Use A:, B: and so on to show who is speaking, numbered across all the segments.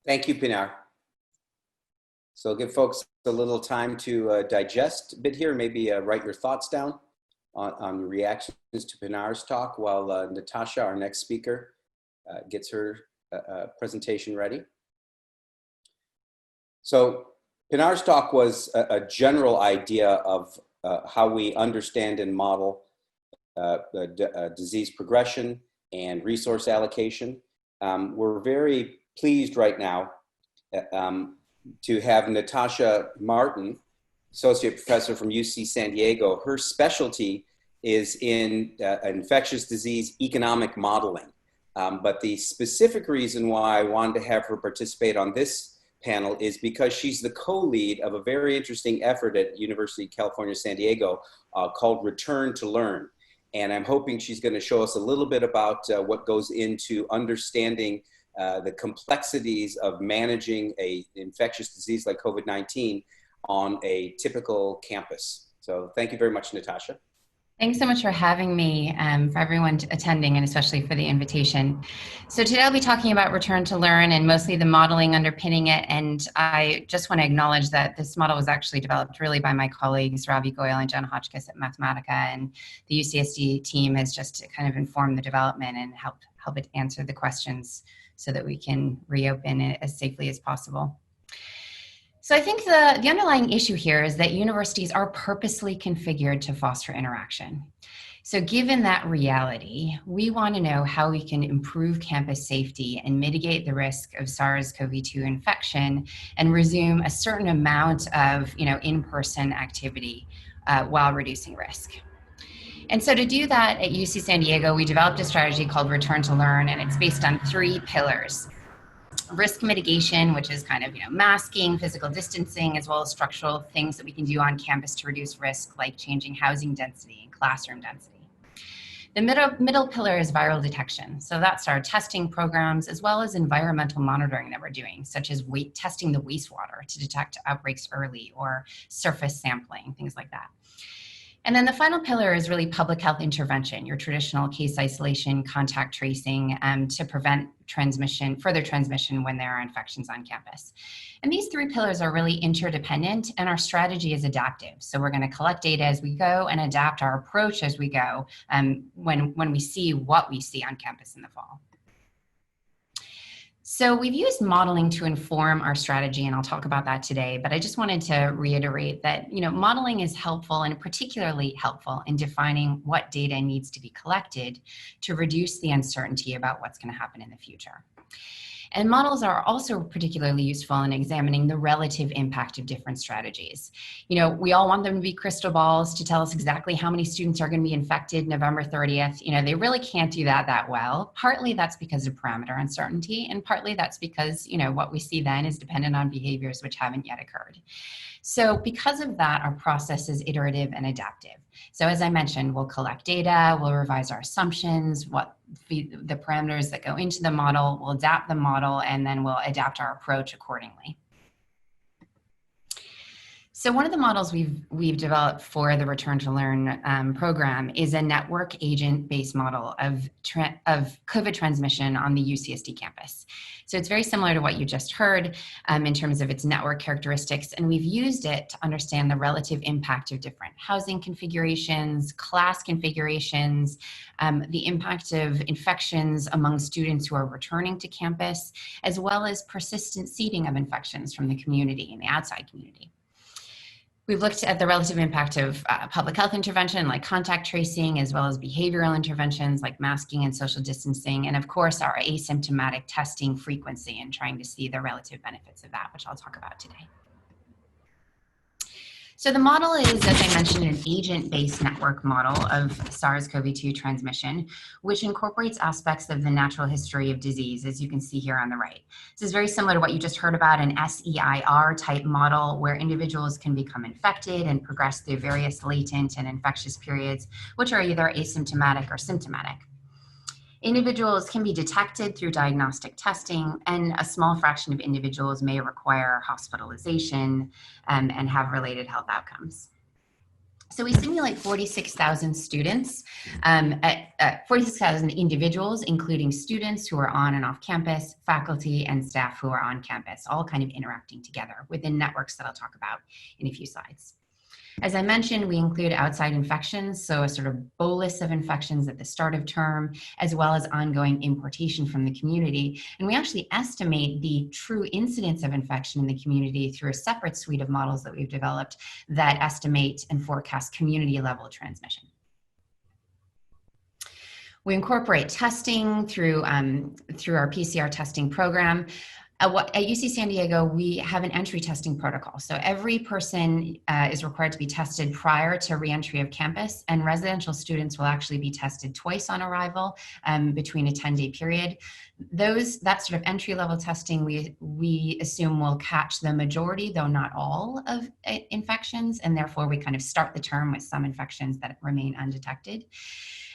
A: Thank you, Pinar. So I'll give folks a little time to digest a bit here, maybe write your thoughts down on reactions to Pinar's talk while Natasha, our next speaker, gets her presentation ready. So Pinar's talk was a general idea of how we understand and model disease progression and resource allocation. We're very pleased right now to have Natasha Martin, Associate Professor from UC San Diego. Her specialty is in infectious disease economic modeling. But the specific reason why I wanted to have her participate on this panel is because she's the co-lead of a very interesting effort at University of California, San Diego called Return to Learn. And I'm hoping she's going to show us a little bit about what goes into understanding the complexities of managing an infectious disease like COVID-19 on a typical campus. So thank you very much, Natasha.
B: Thanks so much for having me, for everyone attending, and especially for the invitation. So today I'll be talking about Return to Learn and mostly the modeling underpinning it. And I just want to acknowledge that this model was actually developed really by my colleagues, Ravi Goyal and Jen Hotchkiss at Mathematica, and the UCSD team has just kind of informed the development and help it answer the questions so that we can reopen it as safely as possible. So I think the underlying issue here is that universities are purposely configured to foster interaction. So given that reality, we want to know how we can improve campus safety and mitigate the risk of SARS-CoV-2 infection and resume a certain amount of in-person activity while reducing risk. And so to do that at UC San Diego, we developed a strategy called Return to Learn, and it's based on 3 pillars. Risk mitigation, which is kind of masking, physical distancing, as well as structural things that we can do on campus to reduce risk, like changing housing density and classroom density. The middle pillar is viral detection. So that's our testing programs, as well as environmental monitoring that we're doing, such as testing the wastewater to detect outbreaks early, or surface sampling, things like that. And then the final pillar is really public health intervention, your traditional case isolation, contact tracing, to prevent further transmission when there are infections on campus. And these 3 pillars are really interdependent, and our strategy is adaptive. So we're going to collect data as we go and adapt our approach as we go when we see what we see on campus in the fall. So we've used modeling to inform our strategy, and I'll talk about that today, but I just wanted to reiterate that modeling is helpful, and particularly helpful in defining what data needs to be collected to reduce the uncertainty about what's going to happen in the future. And models are also particularly useful in examining the relative impact of different strategies. We all want them to be crystal balls to tell us exactly how many students are going to be infected November 30th. They really can't do that well. Partly that's because of parameter uncertainty, and partly that's because, what we see then is dependent on behaviors which haven't yet occurred. So because of that, our process is iterative and adaptive. So as I mentioned, we'll collect data, we'll revise our assumptions, the parameters that go into the model, we'll adapt the model, and then we'll adapt our approach accordingly. So one of the models we've developed for the Return to Learn program is a network agent-based model of COVID transmission on the UCSD campus. So it's very similar to what you just heard in terms of its network characteristics, and we've used it to understand the relative impact of different housing configurations, class configurations, the impact of infections among students who are returning to campus, as well as persistent seeding of infections from the community and the outside community. We've looked at the relative impact of public health intervention like contact tracing, as well as behavioral interventions like masking and social distancing, and of course our asymptomatic testing frequency, and trying to see the relative benefits of that, which I'll talk about today. So the model is, as I mentioned, an agent-based network model of SARS-CoV-2 transmission, which incorporates aspects of the natural history of disease, as you can see here on the right. This is very similar to what you just heard about, an SEIR type model, where individuals can become infected and progress through various latent and infectious periods, which are either asymptomatic or symptomatic. Individuals can be detected through diagnostic testing, and a small fraction of individuals may require hospitalization and have related health outcomes. So we simulate 46,000 students, 46,000 individuals, including students who are on and off campus, faculty and staff who are on campus, all kind of interacting together within networks that I'll talk about in a few slides. As I mentioned, we include outside infections, so a sort of bolus of infections at the start of term, as well as ongoing importation from the community. And we actually estimate the true incidence of infection in the community through a separate suite of models that we've developed that estimate and forecast community level transmission. We incorporate testing through our PCR testing program. At UC San Diego, we have an entry testing protocol. So every person is required to be tested prior to reentry of campus, and residential students will actually be tested twice on arrival between a 10-day period. That sort of entry-level testing we assume will catch the majority, though not all, of infections, and therefore we kind of start the term with some infections that remain undetected.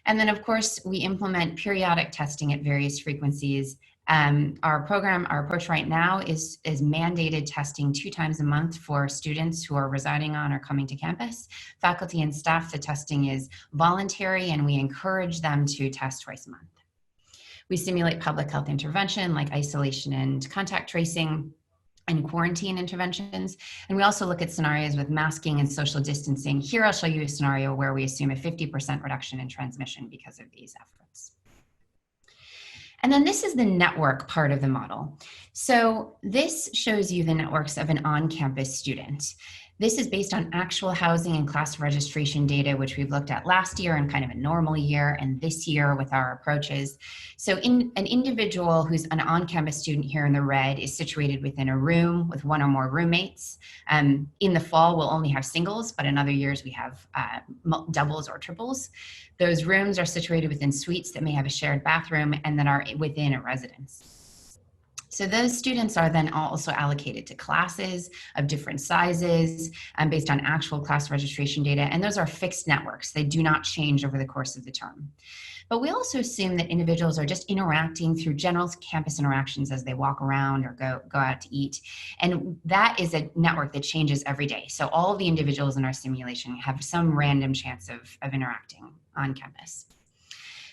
B: And then, of course, we implement periodic testing at various frequencies. Our approach right now is mandated testing 2 times a month for students who are residing on or coming to campus. Faculty and staff, the testing is voluntary, and we encourage them to test twice a month. We simulate public health intervention like isolation and contact tracing and quarantine interventions. And we also look at scenarios with masking and social distancing. Here I'll show you a scenario where we assume a 50% reduction in transmission because of these efforts. And then this is the network part of the model. So this shows you the networks of an on-campus student. This is based on actual housing and class registration data, which we've looked at last year in kind of a normal year, and this year with our approaches. So an individual who's an on-campus student here in the red is situated within a room with 1 or more roommates. In the fall, we'll only have singles, but in other years we have doubles or triples. Those rooms are situated within suites that may have a shared bathroom and that are within a residence. So those students are then also allocated to classes of different sizes based on actual class registration data. And those are fixed networks. They do not change over the course of the term. But we also assume that individuals are just interacting through general campus interactions as they walk around or go out to eat. And that is a network that changes every day. So all of the individuals in our simulation have some random chance of interacting on campus.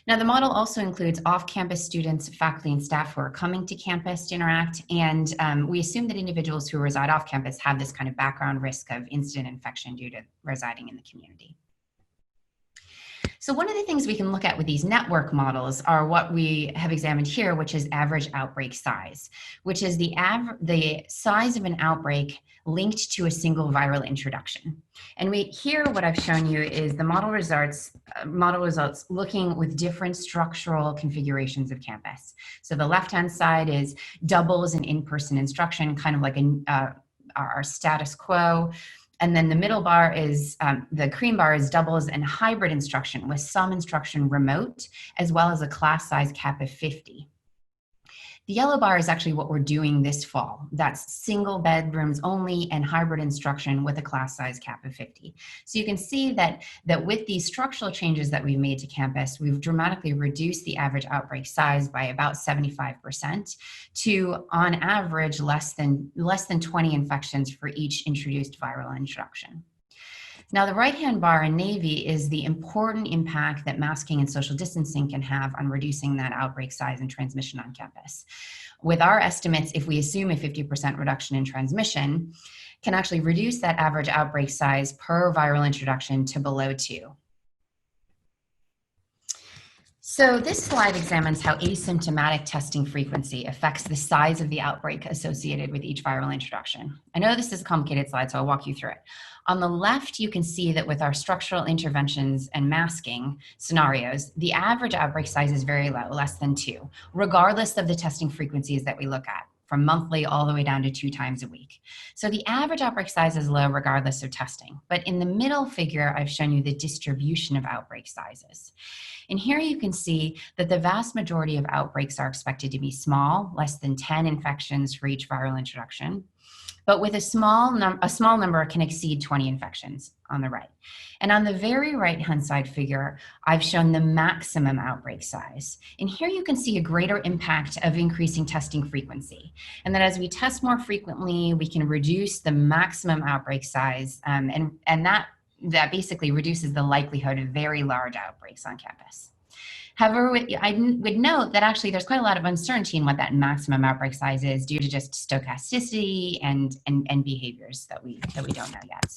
B: Now, the model also includes off-campus students, faculty, and staff who are coming to campus to interact, and we assume that individuals who reside off-campus have this kind of background risk of incident infection due to residing in the community. So one of the things we can look at with these network models are what we have examined here, which is average outbreak size, which is the size of an outbreak linked to a single viral introduction. And here what I've shown you is the model results looking with different structural configurations of campus. So the left-hand side is doubles and in-person instruction, kind of like our status quo. And then the middle bar is, the cream bar is doubles and hybrid instruction with some instruction remote, as well as a class size cap of 50. The yellow bar is actually what we're doing this fall. That's single bedrooms only and hybrid instruction with a class size cap of 50. So you can see that with these structural changes that we've made to campus, we've dramatically reduced the average outbreak size by about 75% to, on average, less than 20 infections for each introduced viral introduction. Now, the right-hand bar in navy is the important impact that masking and social distancing can have on reducing that outbreak size and transmission on campus. With our estimates, if we assume a 50% reduction in transmission, can actually reduce that average outbreak size per viral introduction to below 2. So this slide examines how asymptomatic testing frequency affects the size of the outbreak associated with each viral introduction. I know this is a complicated slide, so I'll walk you through it. On the left, you can see that with our structural interventions and masking scenarios, the average outbreak size is very low, less than 2, regardless of the testing frequencies that we look at, from monthly all the way down to 2 times a week. So the average outbreak size is low regardless of testing. But in the middle figure, I've shown you the distribution of outbreak sizes. And here you can see that the vast majority of outbreaks are expected to be small, less than 10 infections for each viral introduction. But with a small number can exceed 20 infections on the right. And on the very right-hand side figure, I've shown the maximum outbreak size. And here you can see a greater impact of increasing testing frequency. And that as we test more frequently, we can reduce the maximum outbreak size, and that that basically reduces the likelihood of very large outbreaks on campus. However, I would note that actually there's quite a lot of uncertainty in what that maximum outbreak size is due to just stochasticity and behaviors that we don't know yet.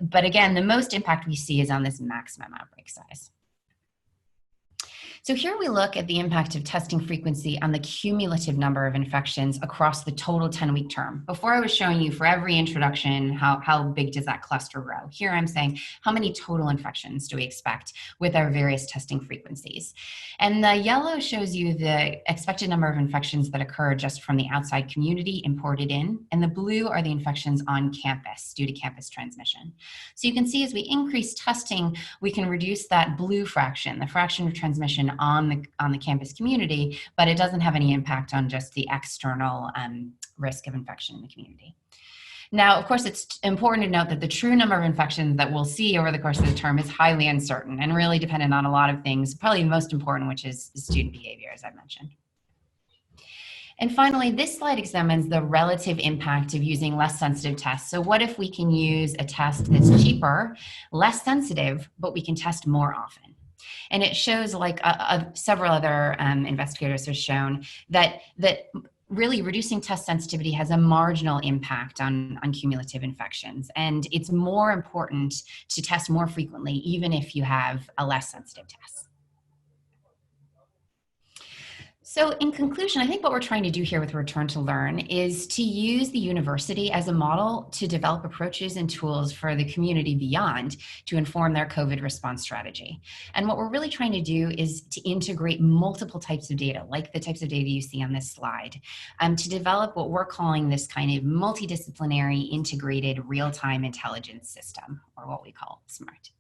B: But again, the most impact we see is on this maximum outbreak size. So here we look at the impact of testing frequency on the cumulative number of infections across the total 10-week term. Before I was showing you for every introduction, how big does that cluster grow? Here I'm saying, how many total infections do we expect with our various testing frequencies? And the yellow shows you the expected number of infections that occur just from the outside community imported in, and the blue are the infections on campus due to campus transmission. So you can see as we increase testing, we can reduce that blue fraction, the fraction of transmission on the campus community, but it doesn't have any impact on just the external risk of infection in the community. Now, of course, it's important to note that the true number of infections that we'll see over the course of the term is highly uncertain and really dependent on a lot of things, probably the most important, which is student behavior, as I mentioned. And finally, this slide examines the relative impact of using less sensitive tests. So what if we can use a test that's cheaper, less sensitive, but we can test more often? And it shows, like several other investigators have shown, that really reducing test sensitivity has a marginal impact on cumulative infections. And it's more important to test more frequently, even if you have a less sensitive test. So in conclusion, I think what we're trying to do here with Return to Learn is to use the university as a model to develop approaches and tools for the community beyond to inform their COVID response strategy. And what we're really trying to do is to integrate multiple types of data, like the types of data you see on this slide, to develop what we're calling this kind of multidisciplinary integrated real-time intelligence system, or what we call SMART.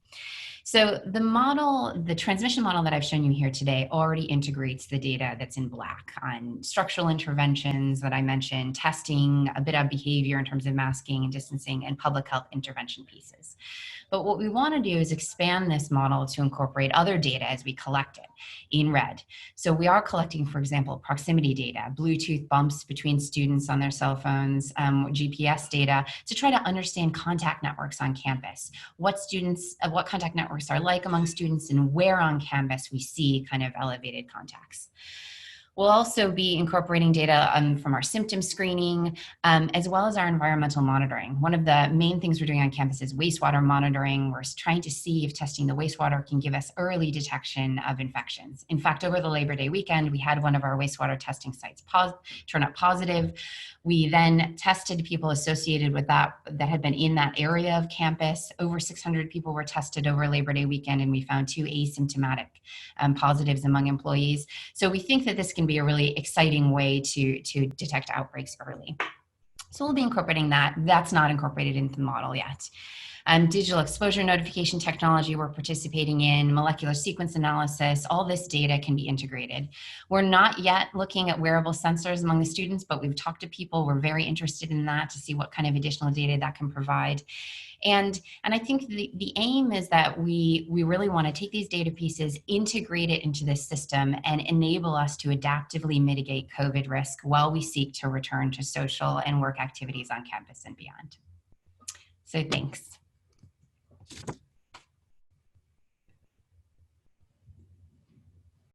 B: So the model, the transmission model that I've shown you here today already integrates the data that's in black on structural interventions that I mentioned, testing, a bit of behavior in terms of masking and distancing, and public health intervention pieces. But what we want to do is expand this model to incorporate other data as we collect it in red. So we are collecting, for example, proximity data, Bluetooth bumps between students on their cell phones, GPS data, to try to understand contact networks on campus, what contact networks are like among students, and where on campus we see kind of elevated contacts. We'll also be incorporating data from our symptom screening, as well as our environmental monitoring. One of the main things we're doing on campus is wastewater monitoring. We're trying to see if testing the wastewater can give us early detection of infections. In fact, over the Labor Day weekend, we had one of our wastewater testing sites turn up positive. We then tested people associated with that had been in that area of campus. Over 600 people were tested over Labor Day weekend, and we found 2 asymptomatic positives among employees. So we think that this can be a really exciting way to detect outbreaks early. So we'll be incorporating that. That's not incorporated into the model yet. Digital exposure notification technology we're participating in, molecular sequence analysis, all this data can be integrated. We're not yet looking at wearable sensors among the students, but we've talked to people. We're very interested in that to see what kind of additional data that can provide. And I think the aim is that we really want to take these data pieces, integrate it into this system, and enable us to adaptively mitigate COVID risk while we seek to return to social and work activities on campus and beyond. So thanks.